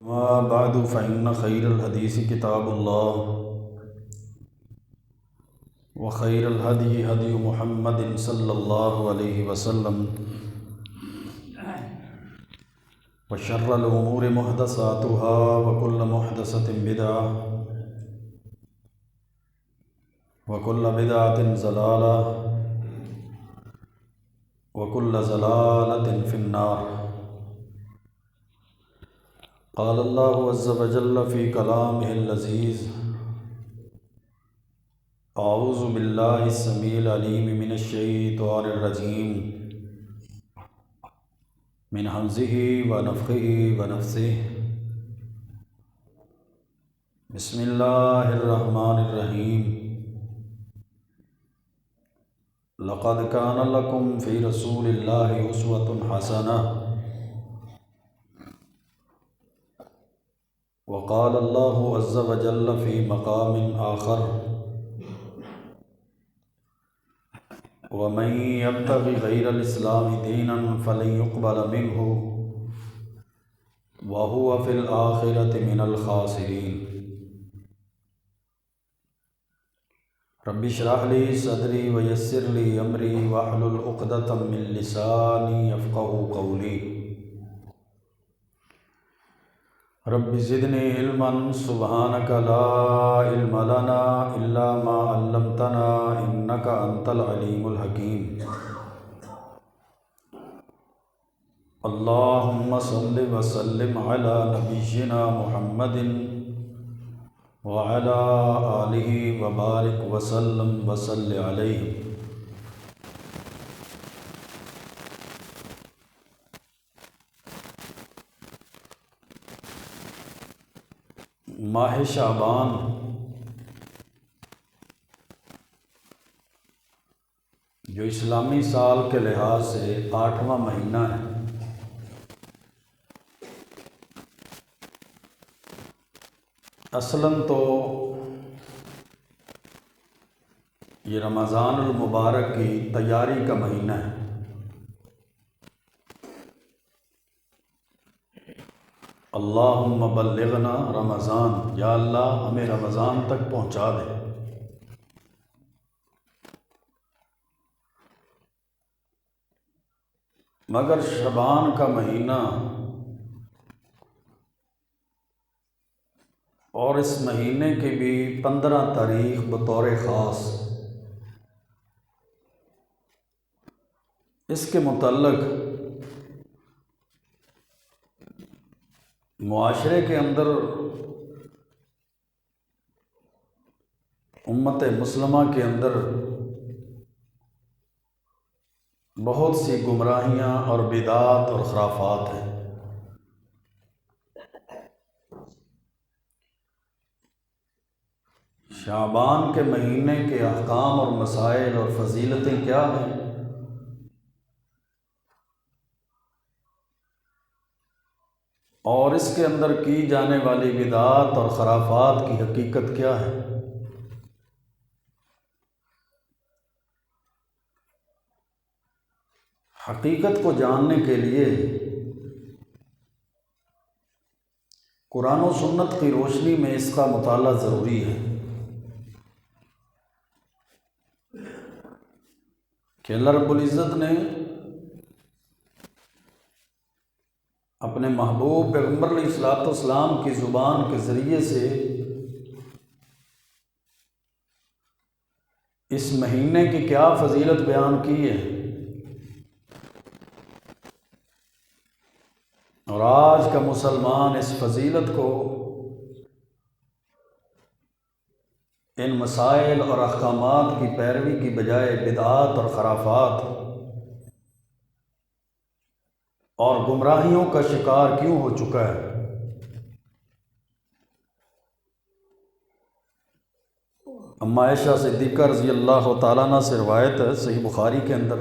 أما بعد فإن خير الحديث كتاب الله وخير الهدي هدي محمد صلى الله عليه وسلم وشر الأمور محدثاتها وكل محدثة بدعة وكل بدعة ضلالة وكل ضلالة في النار. قال الله عز وجل في كلامه اللذيذ: أعوذ بالله السميع العليم من الشيطان الرجيم من همزه ونفخه ونفثه. بسم الله الرحمن الرحيم. لقد كان لكم في رسول الله أسوة حسنة. وقال الله عز وجل في مقام آخر: ومن يبتغ غير الإسلام دينا فلن يقبل منه وهو في الآخرة من الخاسرين. رب اشرح لي صدري ويسر لي أمري واحلل عقدة من لساني يفقهوا قولي. رب زدني علما سبحانك لا علم لنا إلا ما علمتنا إنك أنت العليم الحكيم. اللهم صل وسلم على نبينا محمد وعلى آله وبارك وسلم وصل عليه. ماہ شعبان جو اسلامی سال کے لحاظ سے 8واں مہینہ ہے، اصلاً تو یہ رمضان المبارک کی تیاری کا مہینہ ہے. اللہم بلغنا رمضان، یا اللہ ہمیں رمضان تک پہنچا دے. مگر شعبان کا مہینہ اور اس مہینے کی بھی 15 تاریخ بطور خاص اس کے متعلق معاشرے کے اندر امت مسلمہ کے اندر بہت سی گمراہیاں اور بدعات اور خرافات ہیں. شعبان کے مہینے کے احکام اور مسائل اور فضیلتیں کیا ہیں، اور اس کے اندر کی جانے والی بدعات اور خرافات کی حقیقت کیا ہے. حقیقت کو جاننے کے لیے قرآن و سنت کی روشنی میں اس کا مطالعہ ضروری ہے کہ اللہ رب العزت نے اپنے محبوب پیغمبر علیہ الصلوۃ والسلام کی زبان کے ذریعے سے اس مہینے کی کیا فضیلت بیان کی ہے، اور آج کا مسلمان اس فضیلت کو ان مسائل اور احکامات کی پیروی کی بجائے بدعات اور خرافات اور گمراہیوں کا شکار کیوں ہو چکا ہے. اما عائشہ صدیقہ رضی اللہ تعالیٰ عنہ سے روایت ہے صحیح بخاری کے اندر،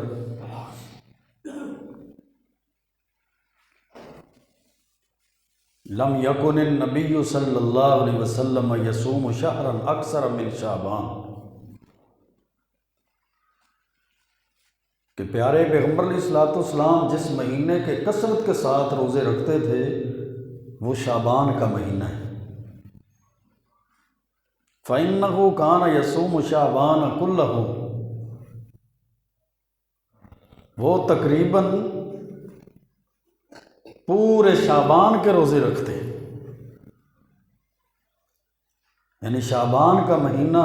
لم یکن النبی صلی اللہ علیہ وسلم یصوم شہرا اکثر من شعبان، کہ پیارے پیغمبر علیہ الصلوۃ والسلام جس مہینے کے کثرت کے ساتھ روزے رکھتے تھے وہ شعبان کا مہینہ ہے۔ فَإِنَّهُ كَانَ يَصُومُ شَعْبَانَ كُلَّهُ، وہ تقریباً پورے شعبان کے روزے رکھتے ہیں، یعنی شعبان کا مہینہ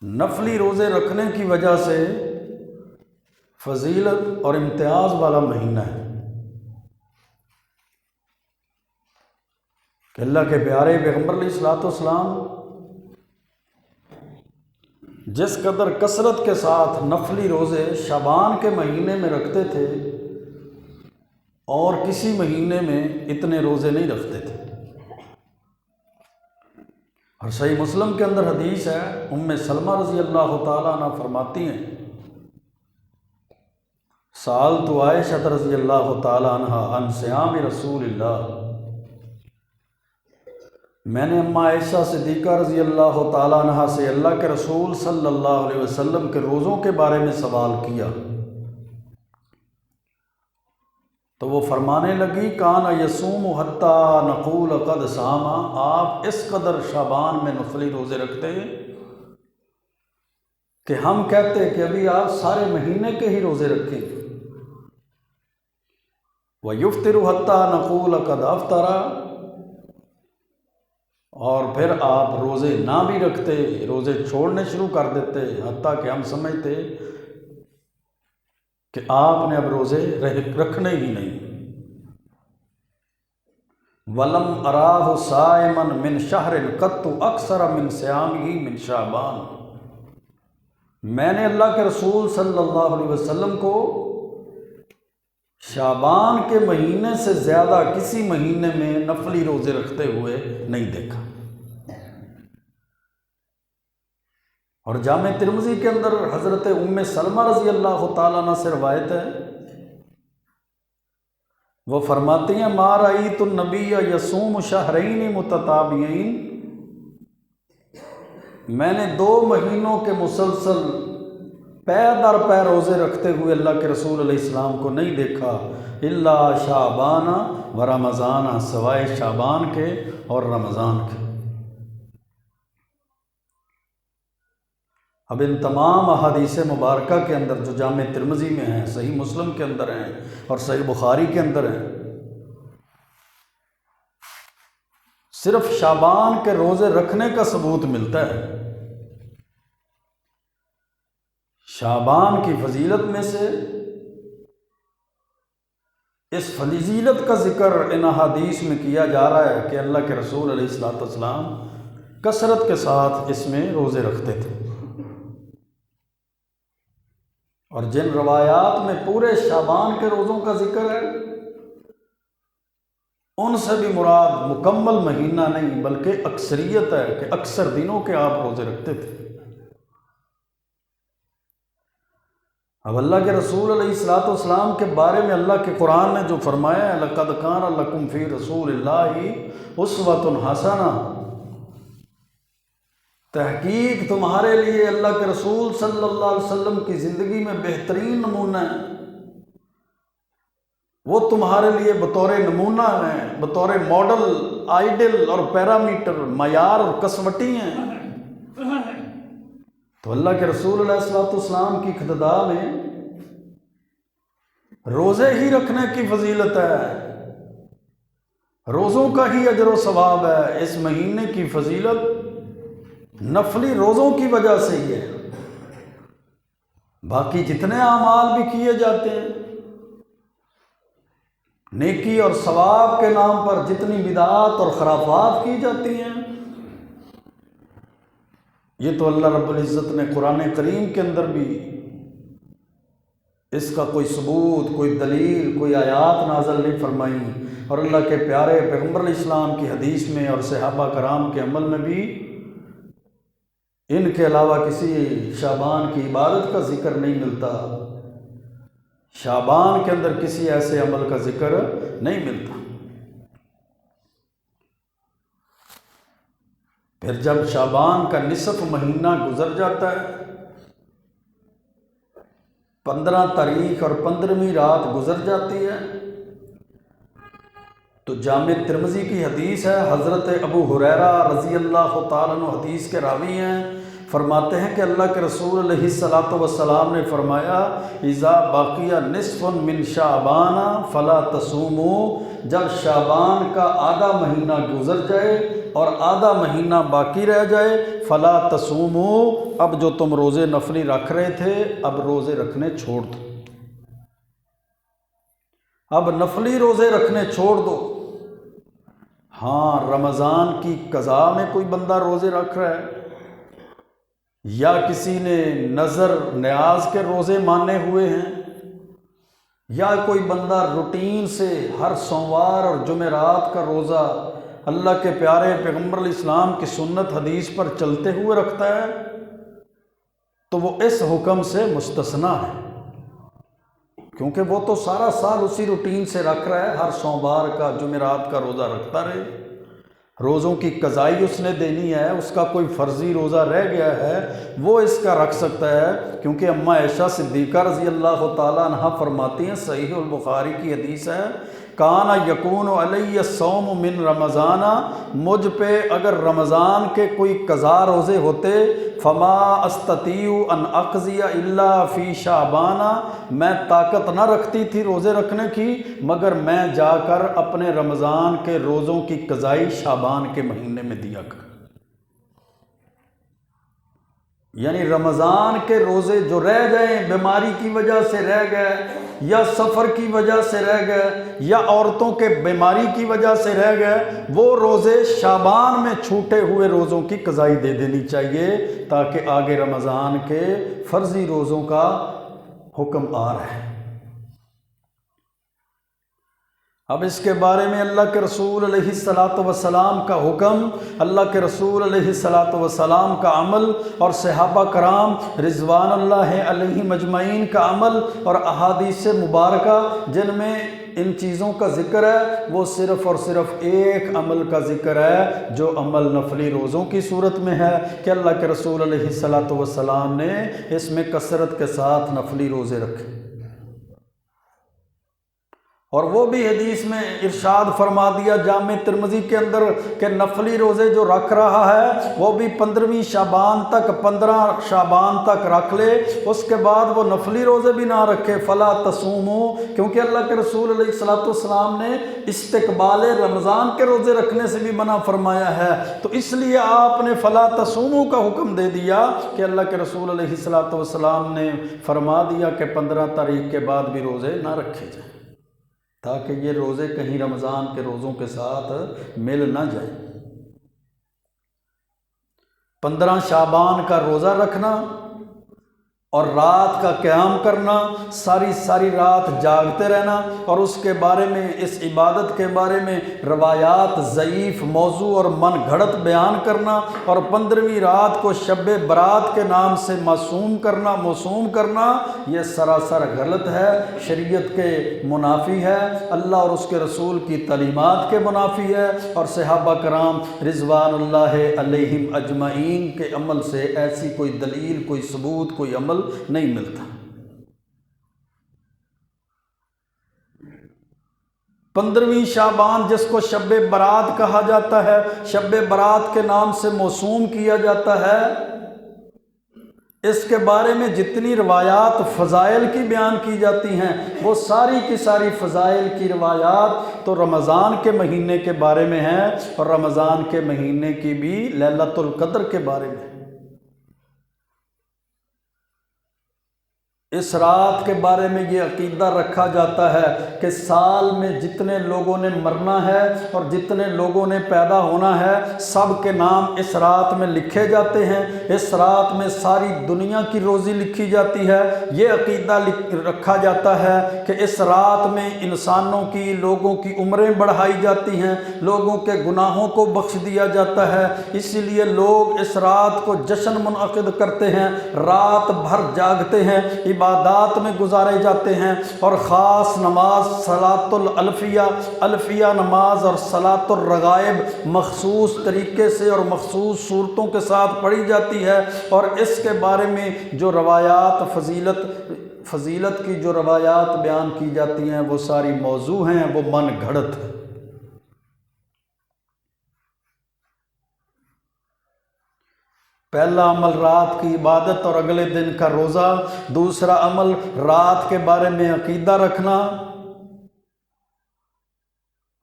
نفلی روزے رکھنے کی وجہ سے فضیلت اور امتیاز والا مہینہ ہے کہ اللہ کے پیارے پیغمبر علیہ الصلوۃ والسلام جس قدر کثرت کے ساتھ نفلی روزے شعبان کے مہینے میں رکھتے تھے اور کسی مہینے میں اتنے روزے نہیں رکھتے تھے۔ اور صحیح مسلم کے اندر حدیث ہے، ام سلمہ رضی اللہ تعالیٰ عنہ فرماتی ہیں، سألت عائشہ رضی اللہ تعالیٰ عنہ عن صیام رسول اللہ، میں نے اماں عائشہ صدیقہ رضی اللہ تعالیٰ عنہ سے اللہ کے رسول صلی اللہ علیہ وسلم کے روزوں کے بارے میں سوال کیا تو وہ فرمانے لگی، کان یصوم حتی نقول قد صام، آپ اس قدر شعبان میں نفلی روزے رکھتے ہیں کہ ہم کہتے کہ ابھی آپ سارے مہینے کے ہی روزے رکھیں، وَيُفْطِرُ حتی نقول قد افطر، اور پھر آپ روزے نہ بھی رکھتے، روزے چھوڑنے شروع کر دیتے، حتیٰ کہ ہم سمجھتے کہ آپ نے اب روزے رکھنے ہی نہیں۔ وَلَمْ أَرَاهُ صَائِمًا مِنْ شَهْرٍ قَطُّ أَكْثَرَ مِنْ صِيَامِهِ مِنْ شَعْبَانَ، میں نے اللہ کے رسول صلی اللہ علیہ وسلم کو شعبان کے مہینے سے زیادہ کسی مہینے میں نفلی روزے رکھتے ہوئے نہیں دیکھا۔ اور جامع ترمذی کے اندر حضرت ام سلمہ رضی اللہ تعالیٰ عنہ سے روایت ہے، وہ فرماتی ہیں، ما رأیت النبی یصوم شہرین متتابعین، میں نے 2 مہینوں کے مسلسل پے در پے روزے رکھتے ہوئے اللہ کے رسول علیہ السلام کو نہیں دیکھا، الا شعبان و رمضان، سوائے شعبان کے اور رمضان کے۔ اب ان تمام احادیث مبارکہ کے اندر جو جامع ترمذی میں ہیں، صحیح مسلم کے اندر ہیں اور صحیح بخاری کے اندر ہیں، صرف شعبان کے روزے رکھنے کا ثبوت ملتا ہے۔ شعبان کی فضیلت میں سے اس فضیلت کا ذکر ان احادیث میں کیا جا رہا ہے کہ اللہ کے رسول علیہ الصلوۃ والسلام کثرت کے ساتھ اس میں روزے رکھتے تھے، اور جن روایات میں پورے شعبان کے روزوں کا ذکر ہے ان سے بھی مراد مکمل مہینہ نہیں بلکہ اکثریت ہے کہ اکثر دنوں کے آپ روزے رکھتے تھے۔ اب اللہ کے رسول علیہ الصلوۃ والسلام کے بارے میں اللہ کے قرآن نے جو فرمایا ہے، لَقَدْ كَانَ لَكُمْ فِي رَسُولِ اللَّهِ أُسْوَةٌ حَسَنَةٌ، تحقیق تمہارے لیے اللہ کے رسول صلی اللہ علیہ وسلم کی زندگی میں بہترین نمونہ ہے، وہ تمہارے لیے بطور نمونہ ہیں، بطور ماڈل، آئیڈل اور پیرامیٹر، معیار اور کسوٹی ہیں۔ تو اللہ کے رسول علیہ الصلوۃ والسلام کی اقتداء میں روزے ہی رکھنے کی فضیلت ہے، روزوں کا ہی اجر و ثواب ہے، اس مہینے کی فضیلت نفلی روزوں کی وجہ سے ہی ہے۔ باقی جتنے اعمال بھی کیے جاتے ہیں، نیکی اور ثواب کے نام پر جتنی بدعات اور خرافات کی جاتی ہیں، یہ تو اللہ رب العزت نے قرآن کریم کے اندر بھی اس کا کوئی ثبوت، کوئی دلیل، کوئی آیات نازل نہیں فرمائی، اور اللہ کے پیارے پیغمبر علیہ السلام کی حدیث میں اور صحابہ کرام کے عمل میں بھی ان کے علاوہ کسی شعبان کی عبادت کا ذکر نہیں ملتا، شعبان کے اندر کسی ایسے عمل کا ذکر نہیں ملتا۔ پھر جب شعبان کا نصف مہینہ گزر جاتا ہے، 15 تاریخ اور 15ویں رات گزر جاتی ہے، تو جامع ترمذی کی حدیث ہے، حضرت ابو ہریرہ رضی اللہ تعالیٰ عنہ حدیث کے راوی ہیں، فرماتے ہیں کہ اللہ کے رسول علیہ الصلاۃ والسلام نے فرمایا اذا باقیہ نصف من شعبان فلا تصوموا، جب شعبان کا آدھا مہینہ گزر جائے اور آدھا مہینہ باقی رہ جائے، فلا تصوموا، اب جو تم روزے نفلی رکھ رہے تھے اب روزے رکھنے چھوڑ دو، اب نفلی روزے رکھنے چھوڑ دو۔ ہاں، رمضان کی قضا میں کوئی بندہ روزے رکھ رہا ہے یا کسی نے نظر نیاز کے روزے مانے ہوئے ہیں، یا کوئی بندہ روٹین سے ہر سوموار اور جمعرات کا روزہ اللہ کے پیارے پیغمبر علیہ السلام کی سنت حدیث پر چلتے ہوئے رکھتا ہے، تو وہ اس حکم سے مستثنیٰ ہے، کیونکہ وہ تو سارا سال اسی روٹین سے رکھ رہا ہے، ہر سوموار کا جمعرات کا روزہ رکھتا رہے، روزوں کی قضائی اس نے دینی ہے، اس کا کوئی فرضی روزہ رہ گیا ہے وہ اس کا رکھ سکتا ہے، کیونکہ اماں عائشہ صدیقہ رضی اللہ تعالیٰ عنہ فرماتی ہیں، صحیح البخاری کی حدیث ہے، کانا یکون علی الصوم من رمضان، مجھ پہ اگر رمضان کے کوئی قضا روزے ہوتے، فما استطیع ان اقضی الا فی شعبان، میں طاقت نہ رکھتی تھی روزے رکھنے کی مگر میں جا کر اپنے رمضان کے روزوں کی قضائی شعبان کے مہینے میں دیا کر، یعنی رمضان کے روزے جو رہ گئے، بیماری کی وجہ سے رہ گئے یا سفر کی وجہ سے رہ گئے یا عورتوں کے بیماری کی وجہ سے رہ گئے، وہ روزے شعبان میں چھوٹے ہوئے روزوں کی قضائی دے دینی چاہیے، تاکہ آگے رمضان کے فرضی روزوں کا حکم آ رہا ہے۔ اب اس کے بارے میں اللہ کے رسول علیہ الصلاۃ والسلام کا حکم، اللہ کے رسول علیہ الصلاۃ والسلام کا عمل اور صحابہ کرام رضوان اللہ علیہم اجمعین کا عمل اور احادیث مبارکہ جن میں ان چیزوں کا ذکر ہے، وہ صرف اور صرف ایک عمل کا ذکر ہے، جو عمل نفلی روزوں کی صورت میں ہے کہ اللہ کے رسول علیہ الصلاۃ والسلام نے اس میں کثرت کے ساتھ نفلی روزے رکھے، اور وہ بھی حدیث میں ارشاد فرما دیا جامع ترمذی کے اندر کہ نفلی روزے جو رکھ رہا ہے وہ بھی 15 شعبان تک 15 شعبان تک رکھ لے، اس کے بعد وہ نفلی روزے بھی نہ رکھے، فلا تصوموا، کیونکہ اللہ کے رسول علیہ الصلاۃ والسلام نے استقبال رمضان کے روزے رکھنے سے بھی منع فرمایا ہے، تو اس لیے آپ نے فلا تصوموا کا حکم دے دیا کہ اللہ کے رسول علیہ الصلاۃ والسلام نے فرما دیا کہ 15 تاریخ کے بعد بھی روزے نہ رکھے جائیں، تاکہ یہ روزے کہیں رمضان کے روزوں کے ساتھ مل نہ جائیں۔ 15 شعبان کا روزہ رکھنا اور رات کا قیام کرنا، ساری ساری رات جاگتے رہنا، اور اس کے بارے میں، اس عبادت کے بارے میں روایات ضعیف، موضوع اور من گھڑت بیان کرنا، اور 15ویں رات کو شب برات کے نام سے موسوم کرنا، یہ سراسر غلط ہے، شریعت کے منافی ہے، اللہ اور اس کے رسول کی تعلیمات کے منافی ہے، اور صحابہ کرام رضوان اللہ علیہم اجمعین کے عمل سے ایسی کوئی دلیل، کوئی ثبوت، کوئی عمل نہیں ملتا۔ 15ویں شعبان جس کو شب برات کہا جاتا ہے، شب برات کے نام سے موسوم کیا جاتا ہے، اس کے بارے میں جتنی روایات فضائل کی بیان کی جاتی ہیں، وہ ساری کی ساری فضائل کی روایات تو رمضان کے مہینے کے بارے میں ہیں، اور رمضان کے مہینے کی بھی لیلۃ القدر کے بارے میں۔ اس رات کے بارے میں یہ عقیدہ رکھا جاتا ہے کہ سال میں جتنے لوگوں نے مرنا ہے اور جتنے لوگوں نے پیدا ہونا ہے، سب کے نام اس رات میں لکھے جاتے ہیں، اس رات میں ساری دنیا کی روزی لکھی جاتی ہے۔ یہ عقیدہ رکھا جاتا ہے کہ اس رات میں انسانوں کی، لوگوں کی عمریں بڑھائی جاتی ہیں، لوگوں کے گناہوں کو بخش دیا جاتا ہے، اسی لیے لوگ اس رات کو جشن منعقد کرتے ہیں، رات بھر جاگتے ہیں، عبادات میں گزارے جاتے ہیں، اور خاص نماز صلاۃ الالفیہ، الفیہ نماز اور صلاۃ الرغائب مخصوص طریقے سے اور مخصوص صورتوں کے ساتھ پڑھی جاتی ہے، اور اس کے بارے میں جو روایات فضیلت کی جو روایات بیان کی جاتی ہیں وہ ساری موضوع ہیں، وہ من گھڑت ہے۔ پہلا عمل رات کی عبادت اور اگلے دن کا روزہ، دوسرا عمل رات کے بارے میں عقیدہ رکھنا،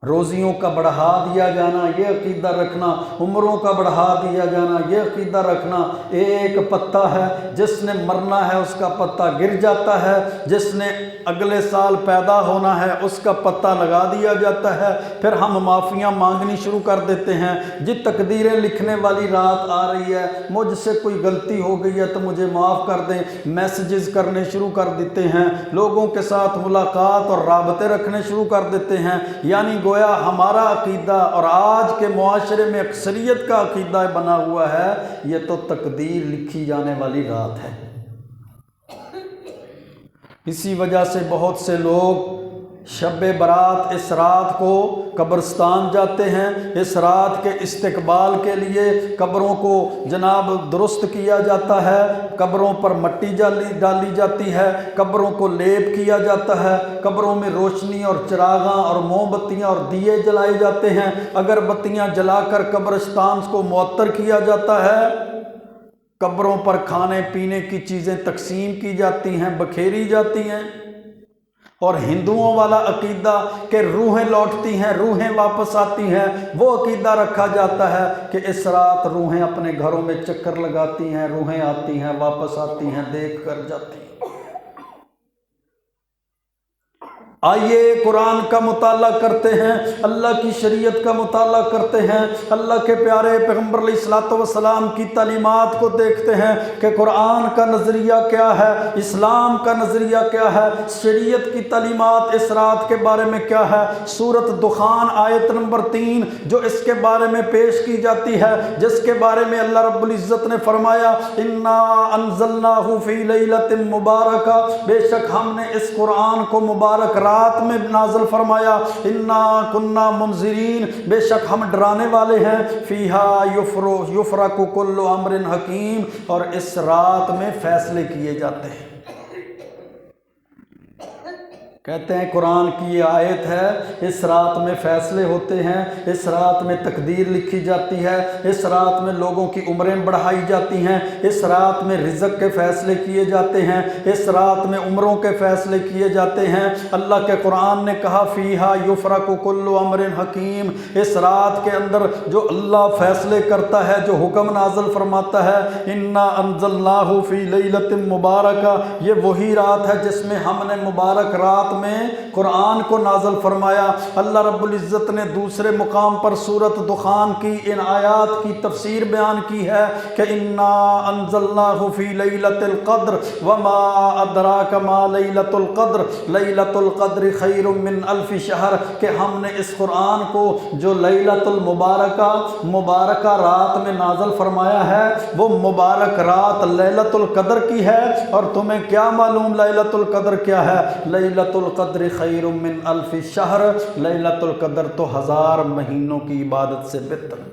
روزیوں کا بڑھا دیا جانا یہ عقیدہ رکھنا، عمروں کا بڑھا دیا جانا یہ عقیدہ رکھنا۔ ایک پتا ہے جس نے مرنا ہے اس کا پتا گر جاتا ہے، جس نے اگلے سال پیدا ہونا ہے اس کا پتا لگا دیا جاتا ہے، پھر ہم معافیاں مانگنی شروع کر دیتے ہیں، جی تقدیریں لکھنے والی رات آ رہی ہے، مجھ سے کوئی غلطی ہو گئی ہے تو مجھے معاف کر دیں، میسیجز کرنے شروع کر دیتے ہیں، لوگوں کے ساتھ ملاقات اور رابطے رکھنے شروع کر دیتے ہیں، یعنی گویا ہمارا عقیدہ اور آج کے معاشرے میں اکثریت کا عقیدہ بنا ہوا ہے یہ تو تقدیر لکھی جانے والی رات ہے۔ اسی وجہ سے بہت سے لوگ شب برات اس رات کو قبرستان جاتے ہیں، اس رات کے استقبال کے لیے قبروں کو جناب درست کیا جاتا ہے، قبروں پر مٹی ڈالی جاتی ہے، قبروں کو لیپ کیا جاتا ہے، قبروں میں روشنی اور چراغاں اور موم بتیاں اور دیے جلائے جاتے ہیں، اگربتیاں جلا کر قبرستان کو معطر کیا جاتا ہے، قبروں پر کھانے پینے کی چیزیں تقسیم کی جاتی ہیں، بکھیری جاتی ہیں۔ اور ہندوؤں والا عقیدہ کہ روحیں لوٹتی ہیں، روحیں واپس آتی ہیں، وہ عقیدہ رکھا جاتا ہے کہ اس رات روحیں اپنے گھروں میں چکر لگاتی ہیں، روحیں آتی ہیں، واپس آتی ہیں، دیکھ کر جاتی ہیں۔ آئیے قرآن کا مطالعہ کرتے ہیں، اللہ کی شریعت کا مطالعہ کرتے ہیں، اللہ کے پیارے پیغمبر علیہ الصلوۃ والسلام کی تعلیمات کو دیکھتے ہیں کہ قرآن کا نظریہ کیا ہے، اسلام کا نظریہ کیا ہے، شریعت کی تعلیمات اس رات کے بارے میں کیا ہے۔ سورۃ دخان آیت نمبر 3 جو اس کے بارے میں پیش کی جاتی ہے، جس کے بارے میں اللہ رب العزت نے فرمایا انا انزلناہ فی لیلۃ مبارکہ، بے شک ہم نے اس قرآن کو مبارک رات میں نازل فرمایا، انا کننا منذرین، بے شک ہم ڈرانے والے ہیں، فیہا یفرق کل امر حکیم، اور اس رات میں فیصلے کیے جاتے ہیں۔ کہتے ہیں قرآن کی یہ آیت ہے، اس رات میں فیصلے ہوتے ہیں، اس رات میں تقدیر لکھی جاتی ہے، اس رات میں لوگوں کی عمریں بڑھائی جاتی ہیں، اس رات میں رزق کے فیصلے کیے جاتے ہیں، اس رات میں عمروں کے فیصلے کیے جاتے ہیں۔ اللہ کے قرآن نے کہا فیہا یفرق کل امر حکیم، اس رات کے اندر جو اللہ فیصلے کرتا ہے، جو حکم نازل فرماتا ہے، انا انزلناہ فی لیلۃ مبارکہ، یہ وہی رات ہے جس میں ہم نے مبارک رات میں قرآن کو نازل فرمایا۔ اللہ رب العزت نے دوسرے مقام پر سورۃ دخان کی ان آیات کی تفسیر بیان کی ہے کہ انا انزلناہ فی لیلۃ القدر وما ادراک ما لیلۃ القدر لیلۃ القدر خیر من الف شہر، کہ ہم نے اس قرآن کو جو لیلۃ المبارکہ مبارکہ رات میں نازل فرمایا ہے وہ مبارک رات لیلۃ القدر کی ہے، اور تمہیں کیا معلوم لیلۃ القدر کیا ہے؟ لیلۃ القدر خیر من الف شہر، لیلۃ القدر تو 1000 مہینوں کی عبادت سے بہتر۔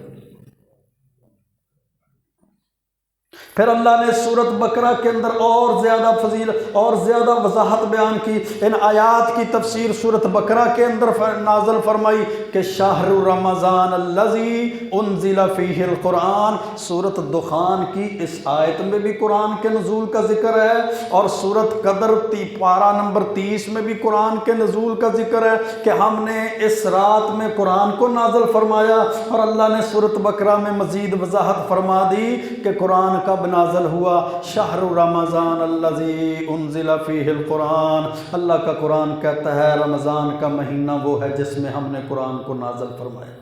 پھر اللہ نے سورۃ بقرہ کے اندر اور زیادہ فضیلت اور زیادہ وضاحت بیان کی، ان آیات کی تفسیر سورۃ بقرہ کے اندر نازل فرمائی کہ شہر رمضان الذی انزل فیہ القرآن، سورۃ دخان کی اس آیت میں بھی قرآن کے نزول کا ذکر ہے، اور سورۃ قدر پارہ نمبر 30 میں بھی قرآن کے نزول کا ذکر ہے کہ ہم نے اس رات میں قرآن کو نازل فرمایا، اور اللہ نے سورۃ بقرہ میں مزید وضاحت فرما دی کہ قرآن کب نازل ہوا، شہر رمضان الذی انزل فیہ القرآن، اللہ کا قرآن کہتا ہے رمضان کا مہینہ وہ ہے جس میں ہم نے قرآن کو نازل فرمایا۔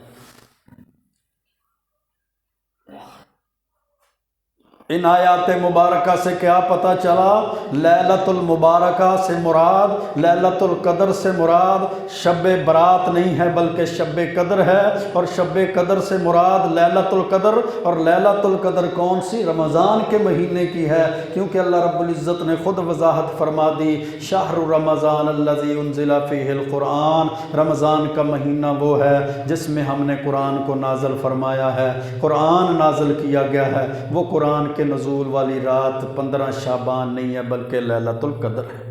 ان آیات مبارکہ سے کیا پتہ چلا؟ لیلۃ المبارکہ سے مراد، لیلۃ القدر سے مراد شب برات نہیں ہے بلکہ شب قدر ہے، اور شب قدر سے مراد لیلۃ القدر، اور لیلۃ القدر کون سی؟ رمضان کے مہینے کی ہے، کیونکہ اللہ رب العزت نے خود وضاحت فرما دی شہر رمضان الذی انزل فیہ القرآن، رمضان کا مہینہ وہ ہے جس میں ہم نے قرآن کو نازل فرمایا ہے، قرآن نازل کیا گیا ہے، وہ قرآن کے نزول والی رات 15 شعبان نہیں ہے بلکہ لیلۃ القدر ہے۔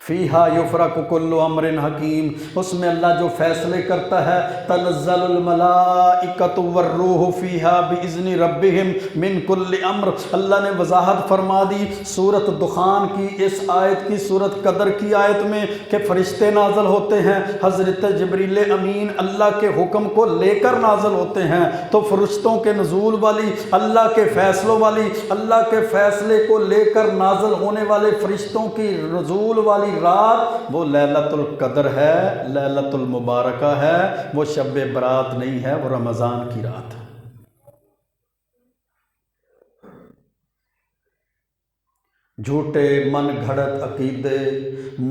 فیہا یفرق کل امر حکیم، اس میں اللہ جو فیصلے کرتا ہے، تنزل الملائکۃ والروح فیہا باذن ربہم من کل امر، اللہ نے وضاحت فرما دی سورۃ دخان کی اس آیت کی، سورۃ قدر کی آیت میں کہ فرشتے نازل ہوتے ہیں، حضرت جبریل امین اللہ کے حکم کو لے کر نازل ہوتے ہیں، تو فرشتوں کے نزول والی، اللہ کے فیصلوں والی، اللہ کے فیصلے کو لے کر نازل ہونے والے فرشتوں کی نزول والی رات وہ لیلۃ القدر ہے، لیلۃ المبارکہ ہے، وہ شب برات نہیں ہے، وہ رمضان کی رات ہے۔ جھوٹے من گھڑت عقیدے،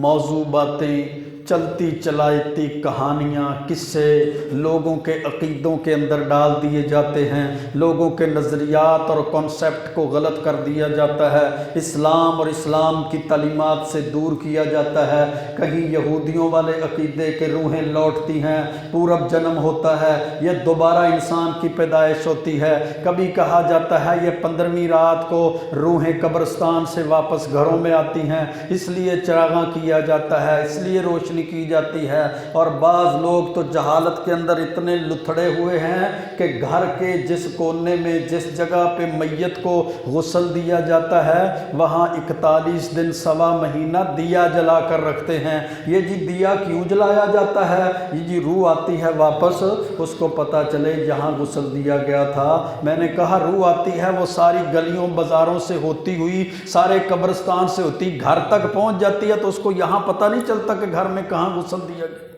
موضوع باتیں، چلتی چلاتی کہانیاں، قصے لوگوں کے عقیدوں کے اندر ڈال دیے جاتے ہیں، لوگوں کے نظریات اور کنسیپٹ کو غلط کر دیا جاتا ہے، اسلام اور اسلام کی تعلیمات سے دور کیا جاتا ہے۔ کہیں یہودیوں والے عقیدے کے روحیں لوٹتی ہیں، پورب جنم ہوتا ہے، یہ دوبارہ انسان کی پیدائش ہوتی ہے۔ کبھی کہا جاتا ہے یہ 15ویں رات کو روحیں قبرستان سے واپس گھروں میں آتی ہیں، اس لیے چراغاں کیا جاتا ہے، اس لیے روشنی کی جاتی ہے۔ اور بعض لوگ تو جہالت کے اندر اتنے لتھڑے ہوئے ہیں کہ گھر کے جس کونے میں جس جگہ پہ میت کو غسل دیا جاتا ہے وہاں 41 دن سوا مہینہ دیا جلا کر رکھتے ہیں۔ یہ جی دیا کیوں جلایا جاتا ہے؟ یہ جی روح آتی ہے واپس، اس کو پتہ چلے جہاں غسل دیا گیا تھا۔ میں نے کہا روح آتی ہے وہ ساری گلیوں بازاروں سے ہوتی ہوئی، سارے قبرستان سے ہوتی گھر تک پہنچ جاتی ہے، تو اس کو یہاں پتہ نہیں چلتا کہ گھر میں کہاں غسل دیا گیا،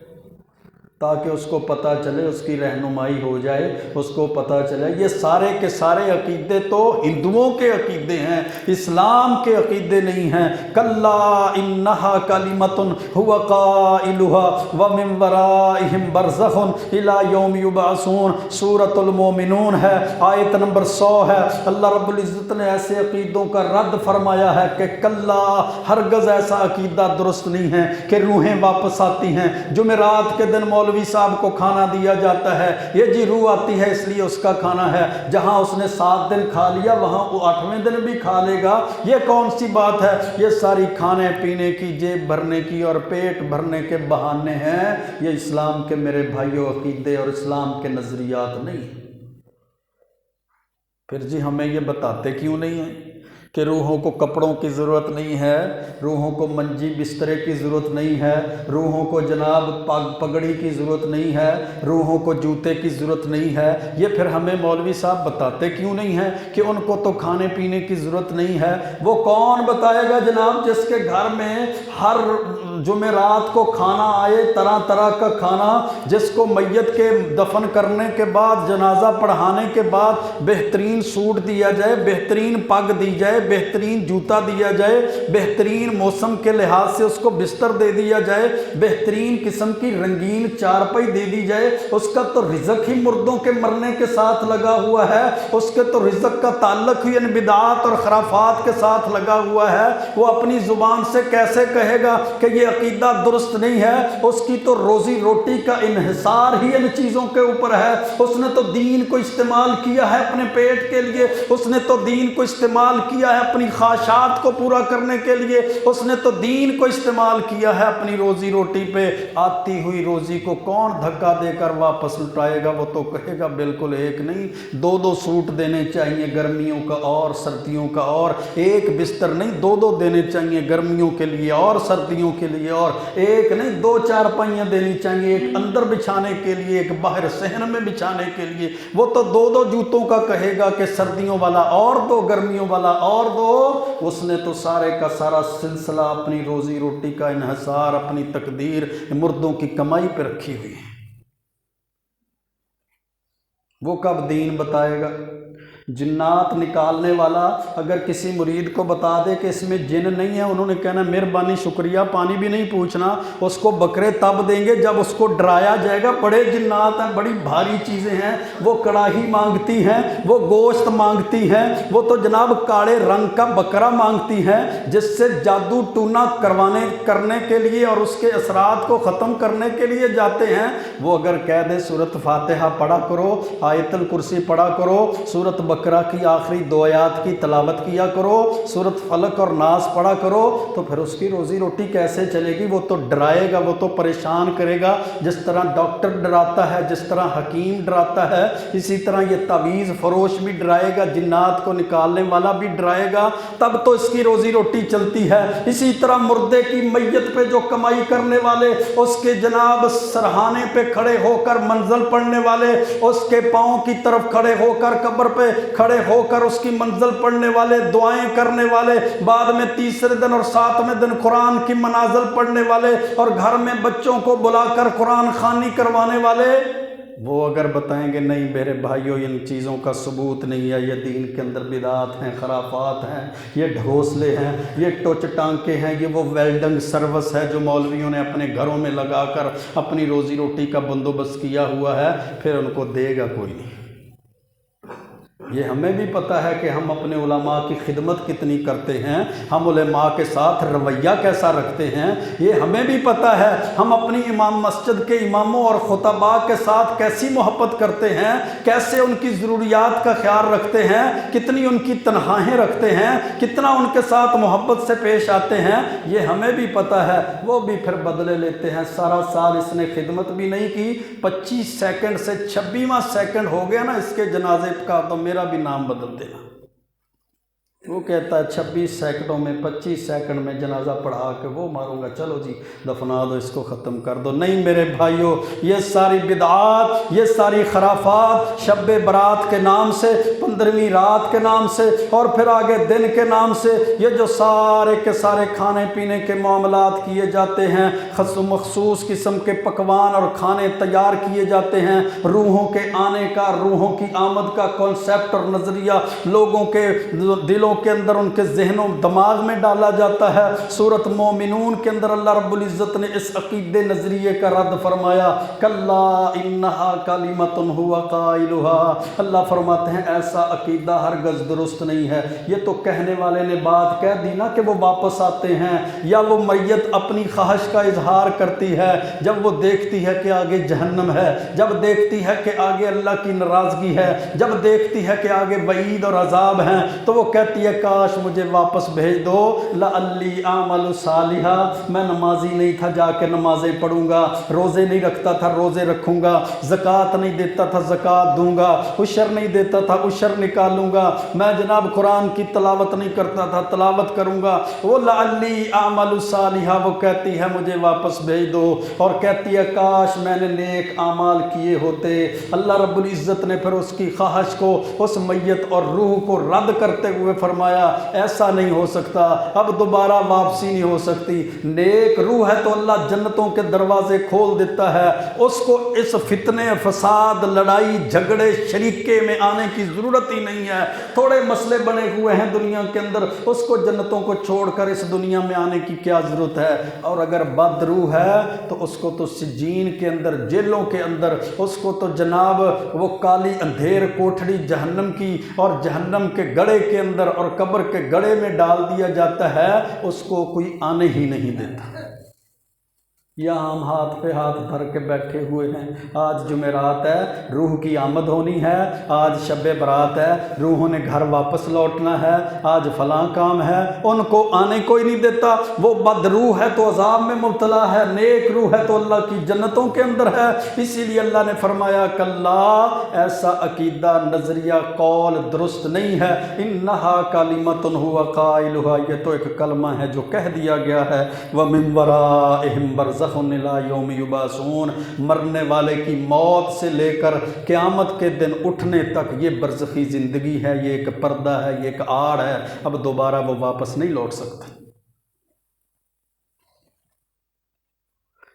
تاکہ اس کو پتہ چلے، اس کی رہنمائی ہو جائے، اس کو پتہ چلے۔ یہ سارے کے سارے عقیدے تو ہندوؤں کے عقیدے ہیں، اسلام کے عقیدے نہیں ہیں۔ کلا انہا کلمۃ هو قائلها ومن ورائہم برزخ الی یوم یبعثون، سورۃ المومنون ہے، آیت نمبر 100 ہے۔ اللہ رب العزت نے ایسے عقیدوں کا رد فرمایا ہے کہ کلا، ہرگز ایسا عقیدہ درست نہیں ہے کہ روحیں واپس آتی ہیں۔ جمعرات کے دن مولوی صاحب کو کھانا دیا جاتا ہے، یہ جی روح آتی ہے اس لیے اس کا کھانا ہے، جہاں اس نے 7 دن کھا لیا وہاں وہ 8ویں دن بھی کھا لے گا۔ یہ کون سی بات ہے؟ یہ ساری کھانے پینے کی، جیب بھرنے کی اور پیٹ بھرنے کے بہانے ہیں۔ یہ اسلام کے میرے بھائیوں عقیدے اور اسلام کے نظریات نہیں۔ پھر جی ہمیں یہ بتاتے کیوں نہیں ہیں کہ روحوں کو کپڑوں کی ضرورت نہیں ہے، روحوں کو منجی بسترے کی ضرورت نہیں ہے، روحوں کو جناب پگڑی کی ضرورت نہیں ہے، روحوں کو جوتے کی ضرورت نہیں ہے؟ یہ پھر ہمیں مولوی صاحب بتاتے کیوں نہیں ہیں کہ ان کو تو کھانے پینے کی ضرورت نہیں ہے؟ وہ کون بتائے گا جناب جس کے گھر میں ہر جمعرات کو کھانا آئے، طرح طرح کا کھانا، جس کو میت کے دفن کرنے کے بعد، جنازہ پڑھانے کے بعد بہترین سوٹ دیا جائے، بہترین پگ دی جائے، بہترین جوتا دیا جائے، بہترین موسم کے لحاظ سے اس کو بستر دے دیا جائے، بہترین قسم کی رنگین چارپائی دے دی جائے۔ اس کا تو رزق ہی مردوں کے مرنے کے ساتھ لگا ہوا ہے، اس کے تو رزق کا تعلق ہی ان بدعات اور خرافات کے ساتھ لگا ہوا ہے۔ وہ اپنی زبان سے کیسے کہے گا کہ یہ عقیدہ درست نہیں ہے؟ اس کی تو روزی روٹی کا انحصار ہی ان چیزوں کے اوپر ہے۔ اس نے تو دین کو استعمال کیا ہے اپنے پیٹ کے لیے، اس نے تو دین کو استعمال کیا ہے اپنی خواہشات کو پورا کرنے کے لیے، اس نے تو دین کو استعمال کیا ہے اپنی روزی روٹی پہ۔ آتی ہوئی روزی کو کون دھکا دے کر واپس لٹائے گا؟ وہ تو کہے گا بالکل ایک نہیں، 2 سوٹ دینے چاہیے، گرمیوں کا اور سردیوں کا، اور ایک بستر نہیں 2 دینے چاہیے، گرمیوں کے لیے اور سردیوں کے لیے، اور ایک نہیں 2 چارپائیاں دینی چاہیے، ایک اندر بچھانے کے لیے، ایک باہر صحن میں بچھانے کے لیے۔ وہ تو 2 جوتوں کا کہے گا کہ سردیوں والا اور 2، گرمیوں والا اور 2۔ اس نے تو سارے کا سارا سلسلہ اپنی روزی روٹی کا انحصار، اپنی تقدیر مردوں کی کمائی پہ رکھی ہوئی ہے۔ وہ کب دین بتائے گا؟ جنات نکالنے والا اگر کسی مرید کو بتا دے کہ اس میں جن نہیں ہے، انہوں نے کہنا مہربانی شکریہ، پانی بھی نہیں پوچھنا۔ اس کو بکرے تب دیں گے جب اس کو ڈرایا جائے گا۔ بڑے جنات ہیں، بڑی بھاری چیزیں ہیں، وہ کڑاہی مانگتی ہیں، وہ گوشت مانگتی ہیں، وہ تو جناب کاڑے رنگ کا بکرا مانگتی ہیں جس سے جادو ٹونا کرنے کے لیے اور اس کے اثرات کو ختم کرنے کے لیے جاتے ہیں۔ وہ اگر کہہ دے سورۃ فاتحہ پڑھا کرو، آیت الکرسی پڑھا کرو، سورۃ بقرہ کی آخری 2 آیات کی تلاوت کیا کرو، سورۃ فلق اور ناس پڑھا کرو، تو پھر اس کی روزی روٹی کیسے چلے گی؟ وہ تو ڈرائے گا، وہ تو پریشان کرے گا، جس طرح ڈاکٹر ڈراتا ہے، جس طرح حکیم ڈراتا ہے، اسی طرح یہ تعویذ فروش بھی ڈرائے گا، جنات کو نکالنے والا بھی ڈرائے گا، تب تو اس کی روزی روٹی چلتی ہے۔ اسی طرح مردے کی میت پہ جو کمائی کرنے والے، اس کے جناب سرہانے پہ کھڑے ہو کر منزل پڑھنے والے، اس کے پاؤں کی طرف کھڑے ہو کر قبر پہ کھڑے ہو کر اس کی منزل پڑھنے والے، دعائیں کرنے والے، بعد میں تیسرے دن اور 7ویں دن قرآن کی منازل پڑھنے والے، اور گھر میں بچوں کو بلا کر قرآن خوانی کروانے والے، وہ اگر بتائیں گے نہیں میرے بھائیوں ان چیزوں کا ثبوت نہیں ہے، یہ دین کے اندر بدعات ہیں، خرافات ہیں، یہ ڈھوسلے ہیں، یہ ٹوچ ٹانکے ہیں، یہ وہ ویلڈنگ سروس ہے جو مولویوں نے اپنے گھروں میں لگا کر اپنی روزی روٹی کا بندوبست کیا ہوا ہے، پھر ان کو دے گا کوئی نہیں۔ یہ ہمیں بھی پتہ ہے کہ ہم اپنے علماء کی خدمت کتنی کرتے ہیں، ہم علماء کے ساتھ رویہ کیسا رکھتے ہیں، یہ ہمیں بھی پتہ ہے، ہم اپنی امام مسجد کے اماموں اور خطباء کے ساتھ کیسی محبت کرتے ہیں، کیسے ان کی ضروریات کا خیال رکھتے ہیں، کتنی ان کی تنہائیں رکھتے ہیں، کتنا ان کے ساتھ محبت سے پیش آتے ہیں، یہ ہمیں بھی پتہ ہے۔ وہ بھی پھر بدلے لیتے ہیں، سارا سال اس نے خدمت بھی نہیں کی، 25 سیکنڈ سے 26واں سیکنڈ ہو گیا نا اس کے جنازے کا، تو میرا بھی نام بدل دینا۔ وہ کہتا ہے 26 سیکنڈوں میں 25 سیکنڈ میں جنازہ پڑھا کے وہ ماروں گا، چلو جی دفنا دو اس کو، ختم کر دو۔ نہیں میرے بھائیوں، یہ ساری بدعات، یہ ساری خرافات، شب برات کے نام سے، 15ویں رات کے نام سے، اور پھر آگے دن کے نام سے، یہ جو سارے کے سارے کھانے پینے کے معاملات کیے جاتے ہیں، مخصوص قسم کے پکوان اور کھانے تیار کیے جاتے ہیں، روحوں کے آنے کا، روحوں کی آمد کا کنسیپٹ اور نظریہ لوگوں کے دلوں کے اندر، ان کے ذہنوں دماغ میں ڈالا جاتا ہے۔ سورۃ مومنون کے اندر اللہ رب العزت نے اس عقیدے نظریے کا رد فرمایا، کلا انہا کلمۃ ھو قائلھا، اللہ فرماتے ہیں ایسا عقیدہ ہرگز درست نہیں ہے۔ یہ تو کہنے والے نے بات کہہ دی نا کہ وہ واپس آتے ہیں، یا وہ میت اپنی خواہش کا اظہار کرتی ہے جب وہ دیکھتی ہے کہ آگے جہنم ہے، جب دیکھتی ہے کہ آگے اللہ کی ناراضگی ہے، جب دیکھتی ہے کہ آگے وعید اور عذاب ہیں، تو وہ کہتی ہے کاش مجھے واپس بھیج دو، لعلی اعمل صالحا، میں نمازی نہیں تھا جا کے نمازیں پڑھوں گا، روزے نہیں رکھتا تھا روزے رکھوں گا، زکوٰۃ نہیں دیتا تھا زکوٰۃ دوں گا، عشر نہیں دیتا تھا عشر نکالوں گا، میں جناب قرآن کی تلاوت نہیں کرتا تھا تلاوت کروں گا۔ وہ لعلی اعمل صالحا، وہ کہتی ہے مجھے واپس بھیج دو، اور کہتی ہے کاش میں نے نیک اعمال کیے ہوتے۔ اللہ رب العزت نے پھر اس کی خواہش کو، اس میت اور روح کو رد کرتے ہوئے فرمایا ایسا نہیں ہو سکتا، اب دوبارہ واپسی نہیں ہو سکتی۔ نیک روح ہے تو اللہ جنتوں کے دروازے کھول دیتا ہے، اس کو اس فتنے فساد لڑائی جھگڑے شریکے میں آنے کی ضرورت ہی نہیں ہے۔ تھوڑے مسئلے بنے ہوئے ہیں دنیا کے اندر، اس کو جنتوں کو چھوڑ کر اس دنیا میں آنے کی کیا ضرورت ہے؟ اور اگر بد روح ہے تو اس کو تو سجین کے اندر، جیلوں کے اندر، اس کو تو جناب وہ کالی اندھیر کوٹھڑی جہنم کی اور جہنم کے گڑھے کے اندر اور قبر کے گڑھے میں ڈال دیا جاتا ہے، اس کو کوئی آنے ہی نہیں دیتا۔ یہاں ہم ہاتھ پہ ہاتھ دھر کے بیٹھے ہوئے ہیں، آج جمعرات ہے، روح کی آمد ہونی ہے، آج شب برات ہے، روحوں نے گھر واپس لوٹنا ہے، آج فلاں کام ہے، ان کو آنے کوئی نہیں دیتا۔ وہ بد روح ہے تو عذاب میں مبتلا ہے، نیک روح ہے تو اللہ کی جنتوں کے اندر ہے۔ اسی لیے اللہ نے فرمایا کلا، ایسا عقیدہ نظریہ قول درست نہیں ہے، انہا کلمۃ ھو قائلھا، یہ تو ایک کلمہ ہے جو کہہ دیا گیا ہے، ومن ورائہم برزخ الی یوم یبعثون، مرنے والے کی موت سے لے کر قیامت کے دن اٹھنے تک یہ برزخی زندگی ہے، یہ ایک پردہ ہے، یہ ایک آڑ ہے، اب دوبارہ وہ واپس نہیں لوٹ سکتا۔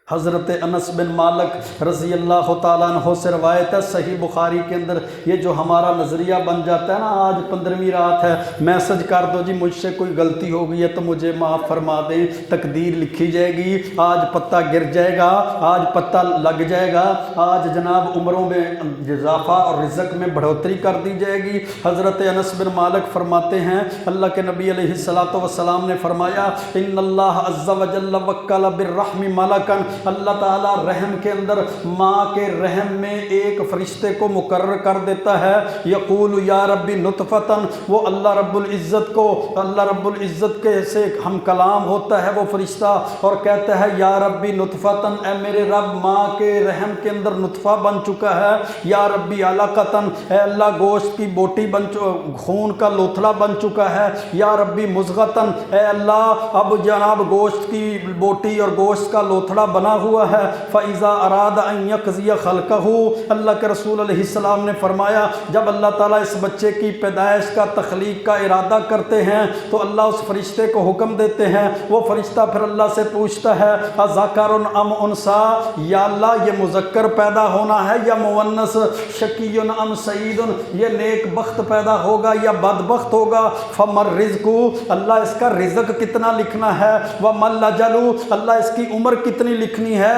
حضرت انس بن مالک رضی اللہ تعالیٰ عنہ سے روایت ہے، صحیح بخاری کے اندر، یہ جو ہمارا نظریہ بن جاتا ہے نا آج 15ویں رات ہے، میسج کر دو جی مجھ سے کوئی غلطی ہو گئی ہے تو مجھے معاف فرما دیں، تقدیر لکھی جائے گی، آج پتہ گر جائے گا، آج پتہ لگ جائے گا، آج جناب عمروں میں اضافہ اور رزق میں بڑھوتری کر دی جائے گی۔ حضرت انس بن مالک فرماتے ہیں اللہ کے نبی علیہ الصلوۃ والسلام نے فرمایا ان اللہ عز وجل وکل بالرحم ملکا، اللہ تعالیٰ رحم کے اندر ماں کے رحم میں ایک فرشتے کو مقرر کر دیتا ہے، یقول یا ربی نطفتن، وہ اللہ رب العزت کو، اللہ رب العزت کے سے ہم کلام ہوتا ہے وہ فرشتہ اور کہتا ہے یا ربی نطفتن، اے میرے رب ماں کے رحم کے اندر نطفہ بن چکا ہے، یا ربی علقتن، اے اللہ گوشت کی بوٹی خون کا لوتھڑا بن چکا ہے، یا ربی مضغتن، اے اللہ اب جناب گوشت کی بوٹی اور گوشت کا لوتھڑا بنا ہوا ہے، فَإِذَا أَرَادَ أَن يَقْضِيَ خَلْقَهُ، اللہ کے رسول علیہ السلام نے فرمایا جب اللہ تعالیٰ اس بچے کی پیدائش کا تخلیق کا ارادہ کرتے ہیں تو اللہ اس فرشتے کو حکم دیتے ہیں، وہ فرشتہ پھر اللہ سے پوچھتا ہے اذکر ام انثی، یا اللہ یہ مذکر پیدا ہونا ہے یا مؤنث، شقی ام سعید، یہ نیک بخت پیدا ہوگا یا بدبخت ہوگا، فمر رزق، اللہ اس کا رزق کتنا لکھنا ہے، ومل اجل، اللہ اس کی عمر کتنی لکھنی ہے،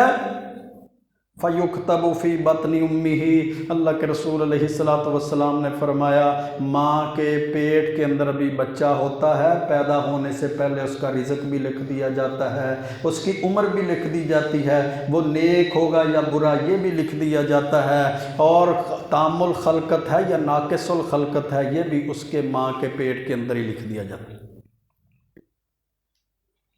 فَيُكْتَبُ فِي بَطْنِ أُمِّهِ، اللہ کے رسول علیہ السلام نے فرمایا ماں کے پیٹ کے اندر بھی بچہ ہوتا ہے، پیدا ہونے سے پہلے اس کا رزق بھی لکھ دیا جاتا ہے، اس کی عمر بھی لکھ دی جاتی ہے، وہ نیک ہوگا یا برا یہ بھی لکھ دیا جاتا ہے، اور تام الخلقت ہے یا ناقص الخلقت ہے یہ بھی اس کے ماں کے پیٹ کے اندر ہی لکھ دیا جاتا ہے۔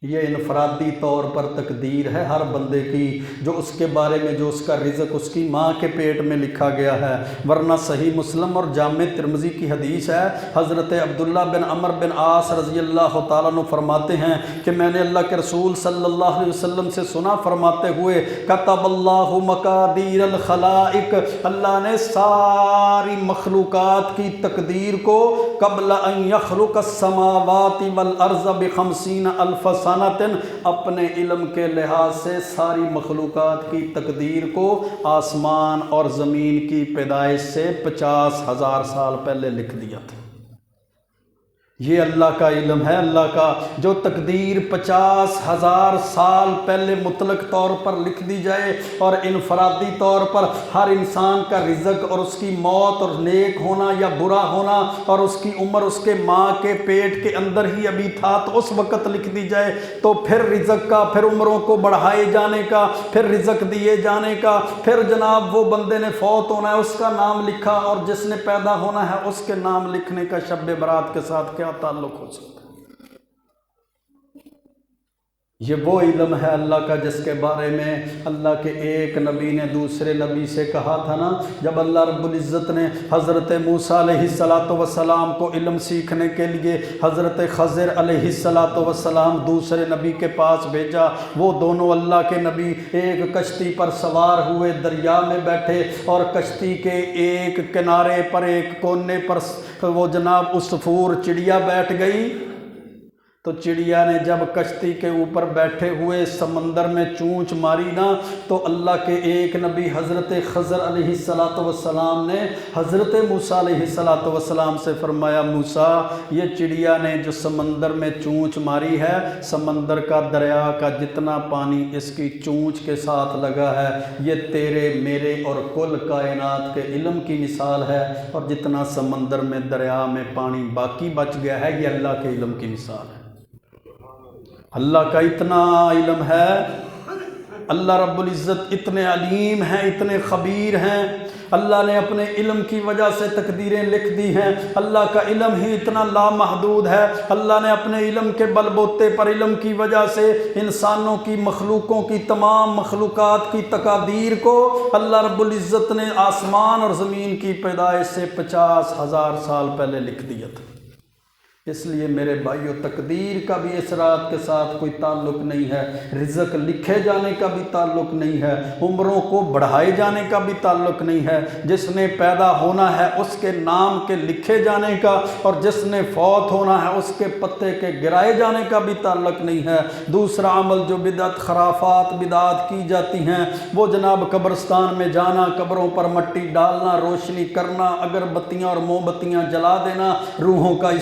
یہ انفرادی طور پر تقدیر ہے ہر بندے کی، جو اس کے بارے میں جو اس کا رزق اس کی ماں کے پیٹ میں لکھا گیا ہے، ورنہ صحیح مسلم اور جامع ترمذی کی حدیث ہے، حضرت عبداللہ بن عمر بن عاص رضی اللہ تعالیٰ عنہ فرماتے ہیں کہ میں نے اللہ کے رسول صلی اللہ علیہ وسلم سے سنا فرماتے ہوئے کتب اللہ مقادیر الخلائق، اللہ نے ساری مخلوقات کی تقدیر کو قبل ان یخلق السماوات والارض ب50 الف سنتن، اپنے علم کے لحاظ سے ساری مخلوقات کی تقدیر کو آسمان اور زمین کی پیدائش سے 50,000 سال پہلے لکھ دیا تھا۔ یہ اللہ کا علم ہے، اللہ کا جو تقدیر 50,000 سال پہلے مطلق طور پر لکھ دی جائے اور انفرادی طور پر ہر انسان کا رزق اور اس کی موت اور نیک ہونا یا برا ہونا اور اس کی عمر اس کے ماں کے پیٹ کے اندر ہی ابھی تھا تو اس وقت لکھ دی جائے، تو پھر رزق کا، پھر عمروں کو بڑھائے جانے کا، پھر رزق دیے جانے کا، پھر جناب وہ بندے نے فوت ہونا ہے اس کا نام لکھا اور جس نے پیدا ہونا ہے اس کے نام لکھنے کا شب برات کے ساتھ کیا تعلق ہو سکتا ہے؟ یہ وہ علم ہے اللہ کا جس کے بارے میں اللہ کے ایک نبی نے دوسرے نبی سے کہا تھا نا، جب اللہ رب العزت نے حضرت موسیٰ علیہ السلام کو علم سیکھنے کے لیے حضرت خضر علیہ السلام دوسرے نبی کے پاس بھیجا، وہ دونوں اللہ کے نبی ایک کشتی پر سوار ہوئے، دریا میں بیٹھے اور کشتی کے ایک کنارے پر ایک کونے پر وہ جناب عصفور چڑیا بیٹھ گئی، تو چڑیا نے جب کشتی کے اوپر بیٹھے ہوئے سمندر میں چونچ ماری نا، تو اللہ کے ایک نبی حضرت خضر علیہ السلام نے حضرت موسیٰ علیہ السلام سے فرمایا موسیٰ یہ چڑیا نے جو سمندر میں چونچ ماری ہے، سمندر کا دریا کا جتنا پانی اس کی چونچ کے ساتھ لگا ہے یہ تیرے میرے اور کل کائنات کے علم کی مثال ہے، اور جتنا سمندر میں دریا میں پانی باقی بچ گیا ہے یہ اللہ کے علم کی مثال ہے۔ اللہ کا اتنا علم ہے، اللہ رب العزت اتنے علیم ہیں، اتنے خبیر ہیں، اللہ نے اپنے علم کی وجہ سے تقدیریں لکھ دی ہیں، اللہ کا علم ہی اتنا لامحدود ہے، اللہ نے اپنے علم کے بل بوتے پر علم کی وجہ سے انسانوں کی مخلوقوں کی تمام مخلوقات کی تقادیر کو اللہ رب العزت نے آسمان اور زمین کی پیدائش سے 50,000 سال پہلے لکھ دیا تھا۔ اس لیے میرے بھائیو تقدیر کا بھی اس رات کے ساتھ کوئی تعلق نہیں ہے، رزق لکھے جانے کا بھی تعلق نہیں ہے، عمروں کو بڑھائے جانے کا بھی تعلق نہیں ہے، جس نے پیدا ہونا ہے اس کے نام کے لکھے جانے کا اور جس نے فوت ہونا ہے اس کے پتے کے گرائے جانے کا بھی تعلق نہیں ہے۔ دوسرا عمل جو بدعت خرافات بدعات کی جاتی ہیں وہ جناب قبرستان میں جانا، قبروں پر مٹی ڈالنا، روشنی کرنا، اگربتیاں اور موم بتیاں جلا دینا، روحوں کا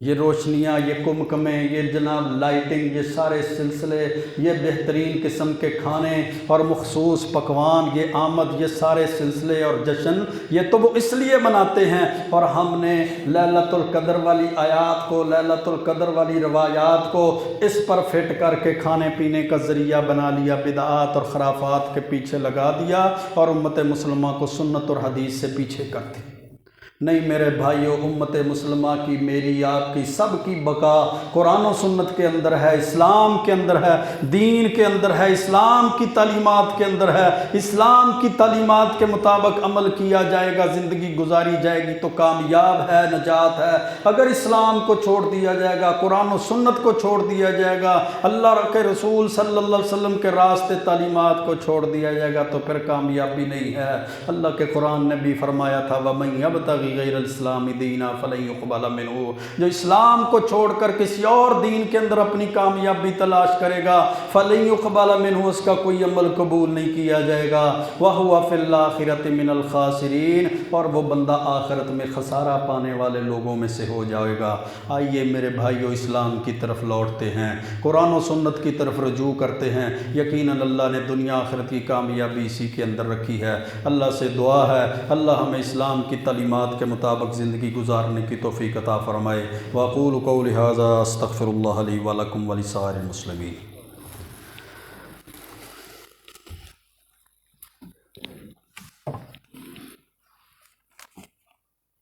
یہ روشنیاں، یہ کمکمیں، یہ جناب لائٹنگ، یہ سارے سلسلے، یہ بہترین قسم کے کھانے اور مخصوص پکوان، یہ آمد، یہ سارے سلسلے اور جشن، یہ تو وہ اس لیے مناتے ہیں۔ اور ہم نے لیلۃ القدر والی آیات کو، لیلۃ القدر والی روایات کو اس پر فٹ کر کے کھانے پینے کا ذریعہ بنا لیا، بدعات اور خرافات کے پیچھے لگا دیا، اور امت مسلمہ کو سنت اور حدیث سے پیچھے کر دیا۔ نہیں میرے بھائیو، امت مسلمہ کی، میری، آپ کی، سب کی بقا قرآن و سنت کے اندر ہے، اسلام کے اندر ہے، دین کے اندر ہے، اسلام کی تعلیمات کے اندر ہے۔ اسلام کی تعلیمات کے مطابق عمل کیا جائے گا، زندگی گزاری جائے گی تو کامیاب ہے، نجات ہے۔ اگر اسلام کو چھوڑ دیا جائے گا، قرآن و سنت کو چھوڑ دیا جائے گا، اللہ کے رسول صلی اللہ علیہ وسلم کے راستے تعلیمات کو چھوڑ دیا جائے گا، تو پھر کامیابی نہیں ہے۔ اللہ کے قرآن نے بھی فرمایا تھا وَمَن يَبْتَغِ غیر الاسلام دینا فلن يقبل منہ، جو اسلام کو چھوڑ کر کسی اور دین کے اندر اپنی کامیابی تلاش کرے گا، فلن يقبل منہ، اس کا کوئی عمل قبول نہیں کیا جائے گا، وَهُوَ فِي الْآخِرَةِ مِنَ الْخَاسِرِينَ، اور وہ بندہ آخرت میں خسارہ پانے والے لوگوں میں سے ہو جائے گا۔ آئیے میرے بھائیو، اسلام کی طرف لوٹتے ہیں، قرآن و سنت کی طرف رجوع کرتے ہیں۔ یقیناً اللہ نے دنیا آخرت کی کامیابی اسی کے اندر رکھی ہے۔ اللہ سے دعا ہے اللہ ہمیں اسلام کی تعلیمات کے مطابق زندگی گزارنے کی توفیق عطا فرمائے۔ وَأَقُولُ قَوْلِي هَذَا أَسْتَغْفِرُ اللَّهَ لِي وَلَكُمْ وَلِسَائِرِ الْمُسْلِمِينَ۔